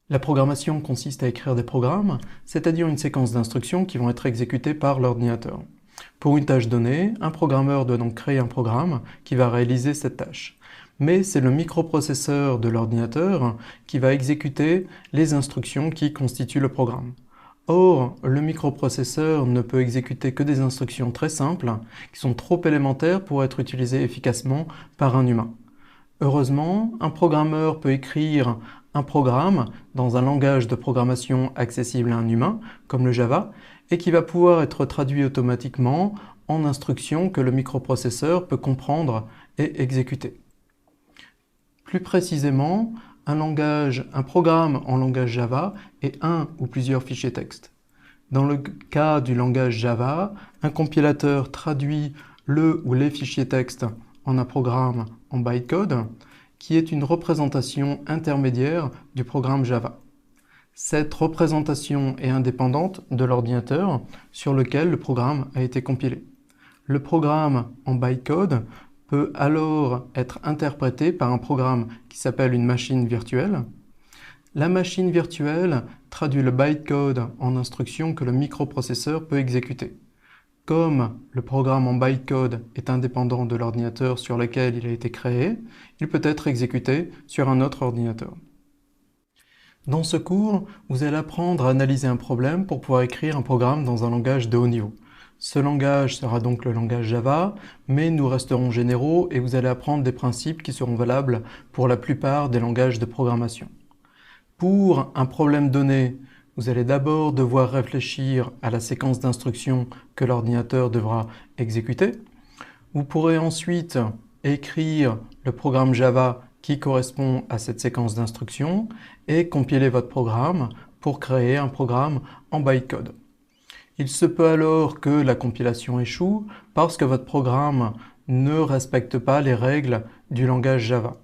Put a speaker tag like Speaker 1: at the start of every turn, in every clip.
Speaker 1: La programmation consiste à écrire des programmes, c'est-à-dire une séquence d'instructions qui vont être exécutées par l'ordinateur. Pour une tâche donnée, un programmeur doit donc créer un programme qui va réaliser cette tâche. Mais c'est le microprocesseur de l'ordinateur qui va exécuter les instructions qui constituent le programme. Or, le microprocesseur ne peut exécuter que des instructions très simples, qui sont trop élémentaires pour être utilisées efficacement par un humain. Heureusement, un programmeur peut écrire un programme dans un langage de programmation accessible à un humain, comme le Java, et qui va pouvoir être traduit automatiquement en instructions que le microprocesseur peut comprendre et exécuter. Plus précisément, un programme en langage Java est un ou plusieurs fichiers texte. Dans le cas du langage Java, un compilateur traduit le ou les fichiers texte en un programme en bytecode, qui est une représentation intermédiaire du programme Java. Cette représentation est indépendante de l'ordinateur sur lequel le programme a été compilé. Le programme en bytecode peut alors être interprété par un programme qui s'appelle une machine virtuelle. La machine virtuelle traduit le bytecode en instructions que le microprocesseur peut exécuter. Comme le programme en bytecode est indépendant de l'ordinateur sur lequel il a été créé, il peut être exécuté sur un autre ordinateur. Dans ce cours, vous allez apprendre à analyser un problème pour pouvoir écrire un programme dans un langage de haut niveau. Ce langage sera donc le langage Java, mais nous resterons généraux et vous allez apprendre des principes qui seront valables pour la plupart des langages de programmation. Pour un problème donné, vous allez d'abord devoir réfléchir à la séquence d'instructions que l'ordinateur devra exécuter. Vous pourrez ensuite écrire le programme Java qui correspond à cette séquence d'instructions et compiler votre programme pour créer un programme en bytecode. Il se peut alors que la compilation échoue parce que votre programme ne respecte pas les règles du langage Java.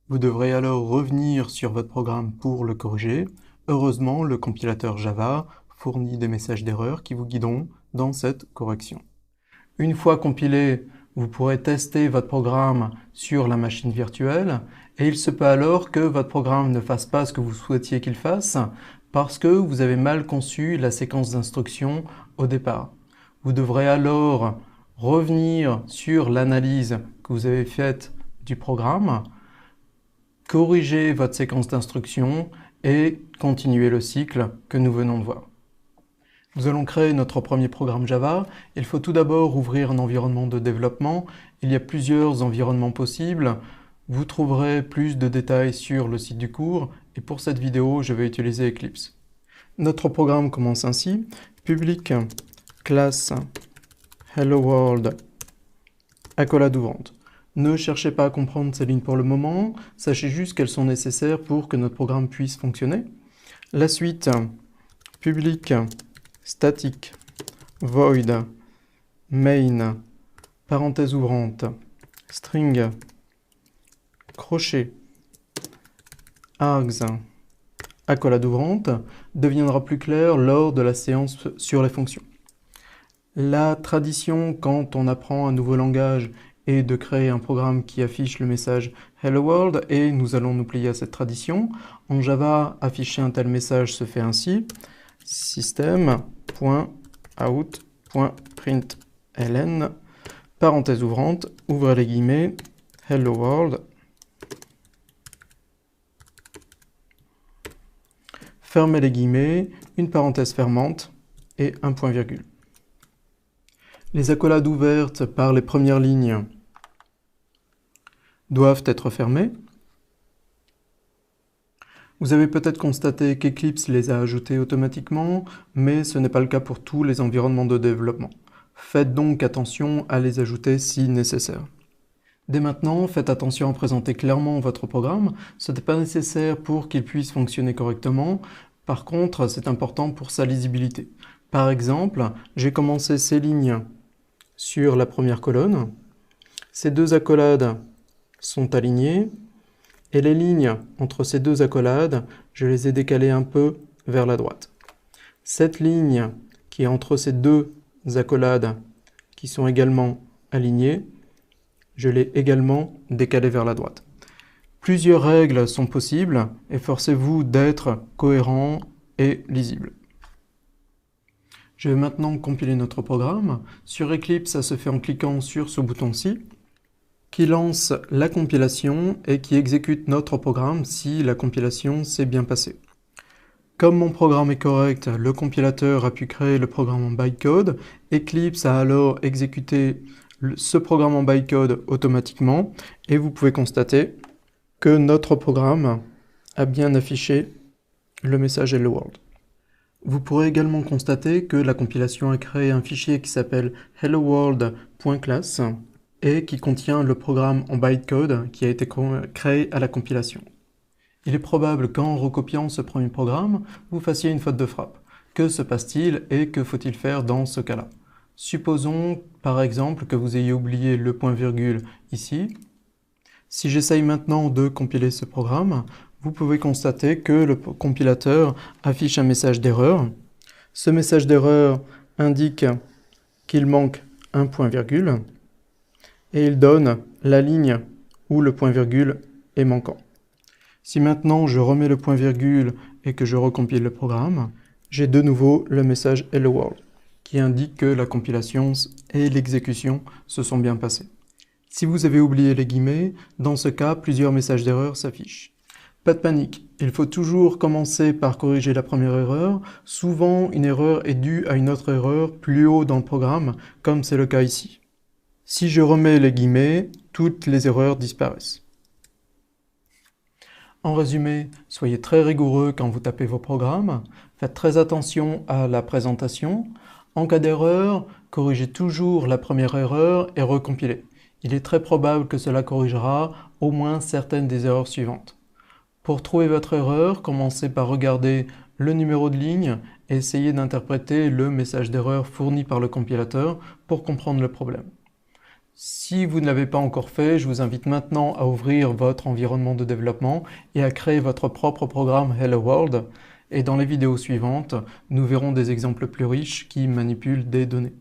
Speaker 1: Vous devrez alors revenir sur votre programme pour le corriger. Heureusement, le compilateur Java fournit des messages d'erreur qui vous guideront dans cette correction. Une fois compilé, vous pourrez tester votre programme sur la machine virtuelle et il se peut alors que votre programme ne fasse pas ce que vous souhaitiez qu'il fasse parce que vous avez mal conçu la séquence d'instructions au départ. Vous devrez alors revenir sur l'analyse que vous avez faite du programme, corriger votre séquence d'instructions et continuer le cycle que nous venons de voir. Nous allons créer notre premier programme Java. Il faut tout d'abord ouvrir un environnement de développement. Il y a plusieurs environnements possibles. Vous trouverez plus de détails sur le site du cours et pour cette vidéo, je vais utiliser Eclipse. Notre programme commence ainsi. Public classe Hello World, accolade ouvrante. Ne cherchez pas à comprendre ces lignes pour le moment, sachez juste qu'elles sont nécessaires pour que notre programme puisse fonctionner. La suite, public static void main, parenthèse ouvrante, string, crochet, args, accolade ouvrante, deviendra plus clair lors de la séance sur les fonctions. La tradition quand on apprend un nouveau langage est de créer un programme qui affiche le message Hello World et nous allons nous plier à cette tradition. En Java, afficher un tel message se fait ainsi. System.out.println, parenthèse ouvrante, ouvrez les guillemets, Hello World, fermez les guillemets, une parenthèse fermante et un point virgule. Les accolades ouvertes par les premières lignes doivent être fermées. Vous avez peut-être constaté qu'Eclipse les a ajoutées automatiquement, mais ce n'est pas le cas pour tous les environnements de développement. Faites donc attention à les ajouter si nécessaire. Dès maintenant, faites attention à présenter clairement votre programme. Ce n'est pas nécessaire pour qu'il puisse fonctionner correctement. Par contre, c'est important pour sa lisibilité. Par exemple, j'ai commencé ces lignes sur la première colonne. Ces deux accolades sont alignées. Et les lignes entre ces deux accolades, je les ai décalées un peu vers la droite. Cette ligne qui est entre ces deux accolades qui sont également alignées, je l'ai également décalée vers la droite. Plusieurs règles sont possibles, efforcez-vous d'être cohérent et lisible. Je vais maintenant compiler notre programme. Sur Eclipse, ça se fait en cliquant sur ce bouton-ci, qui lance la compilation et qui exécute notre programme si la compilation s'est bien passée. Comme mon programme est correct, le compilateur a pu créer le programme en bytecode. Eclipse a alors exécuté ce programme en bytecode automatiquement et vous pouvez constater que notre programme a bien affiché le message Hello World. Vous pourrez également constater que la compilation a créé un fichier qui s'appelle helloworld.class et qui contient le programme en bytecode qui a été créé à la compilation. Il est probable qu'en recopiant ce premier programme, vous fassiez une faute de frappe. Que se passe-t-il et que faut-il faire dans ce cas-là? Supposons par exemple que vous ayez oublié le point-virgule ici. Si j'essaye maintenant de compiler ce programme, vous pouvez constater que le compilateur affiche un message d'erreur. Ce message d'erreur indique qu'il manque un point-virgule et il donne la ligne où le point-virgule est manquant. Si maintenant je remets le point-virgule et que je recompile le programme, j'ai de nouveau le message Hello World qui indique que la compilation et l'exécution se sont bien passées. Si vous avez oublié les guillemets, dans ce cas, plusieurs messages d'erreur s'affichent. Pas de panique, il faut toujours commencer par corriger la première erreur. Souvent, une erreur est due à une autre erreur plus haut dans le programme, comme c'est le cas ici. Si je remets les guillemets, toutes les erreurs disparaissent. En résumé, soyez très rigoureux quand vous tapez vos programmes, faites très attention à la présentation. En cas d'erreur, corrigez toujours la première erreur et recompilez. Il est très probable que cela corrigera au moins certaines des erreurs suivantes. Pour trouver votre erreur, commencez par regarder le numéro de ligne et essayez d'interpréter le message d'erreur fourni par le compilateur pour comprendre le problème. Si vous ne l'avez pas encore fait, je vous invite maintenant à ouvrir votre environnement de développement et à créer votre propre programme Hello World. Et dans les vidéos suivantes, nous verrons des exemples plus riches qui manipulent des données.